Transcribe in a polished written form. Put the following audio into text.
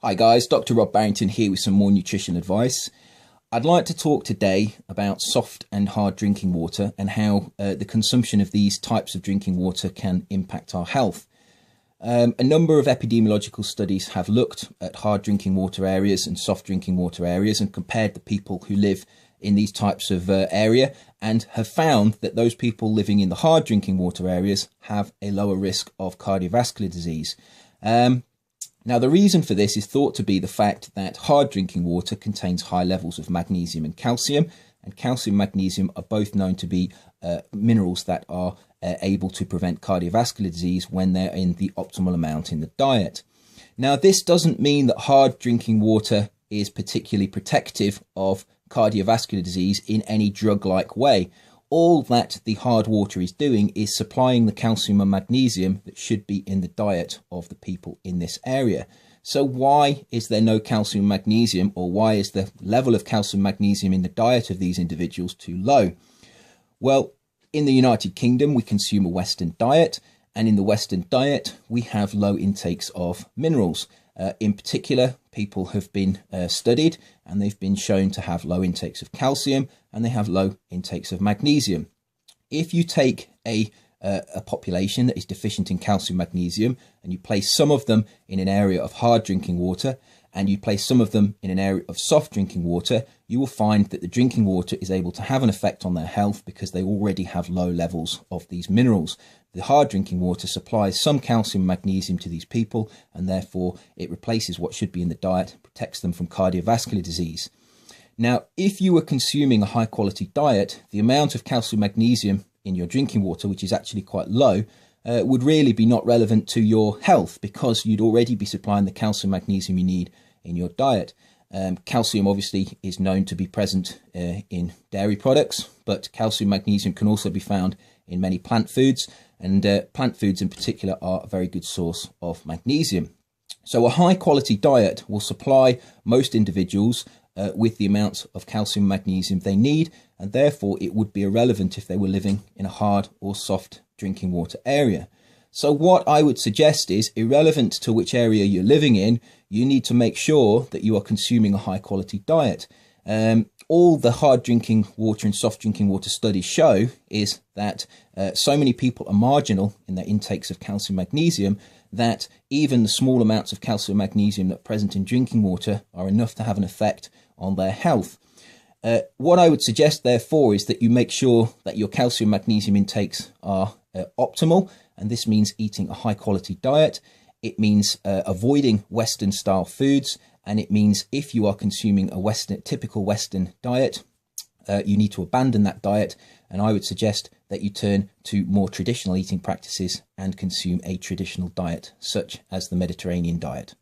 Hi guys, Dr. Rob Barrington here with some more nutrition advice. I'd like to talk today about soft and hard drinking water and how the consumption of these types of drinking water can impact our health. A number of epidemiological studies have looked at hard drinking water areas and soft drinking water areas and compared the people who live in these types of area and have found that those people living in the hard drinking water areas have a lower risk of cardiovascular disease. Now, the reason for this is thought to be the fact that hard drinking water contains high levels of magnesium and calcium and magnesium are both known to be minerals that are able to prevent cardiovascular disease when they're in the optimal amount in the diet. Now, this doesn't mean that hard drinking water is particularly protective of cardiovascular disease in any drug-like way. All that the hard water is doing is supplying the calcium and magnesium that should be in the diet of the people in this area. So why is there no calcium and magnesium, or why is the level of calcium and magnesium in the diet of these individuals too low? Well, in the United Kingdom, we consume a Western diet, and in the Western diet, we have low intakes of minerals. In particular, people have been studied and they've been shown to have low intakes of calcium and they have low intakes of magnesium. If you take a population that is deficient in calcium and magnesium and you place some of them in an area of hard drinking water and you place some of them in an area of soft drinking water, you will find that the drinking water is able to have an effect on their health because they already have low levels of these minerals. The hard drinking water supplies some calcium and magnesium to these people, and therefore it replaces what should be in the diet, protects them from cardiovascular disease. Now, if you were consuming a high quality diet, the amount of calcium and magnesium in your drinking water, which is actually quite low, would really be not relevant to your health because you'd already be supplying the calcium and magnesium you need in your diet. Calcium obviously is known to be present in dairy products, but calcium and magnesium can also be found in many plant foods, and plant foods in particular are a very good source of magnesium. So a high quality diet will supply most individuals with the amounts of calcium and magnesium they need, and therefore it would be irrelevant if they were living in a hard or soft drinking water area. So what I would suggest is, irrelevant to which area you're living in, you need to make sure that you are consuming a high quality diet. All the hard drinking water and soft drinking water studies show is that so many people are marginal in their intakes of calcium and magnesium that even the small amounts of calcium and magnesium that are present in drinking water are enough to have an effect on their health. What I would suggest therefore is that you make sure that your calcium and magnesium intakes are optimal, and this means eating a high quality diet. It means avoiding Western style foods, and it means if you are consuming a typical Western diet, you need to abandon that diet, and I would suggest that you turn to more traditional eating practices and consume a traditional diet such as the Mediterranean diet.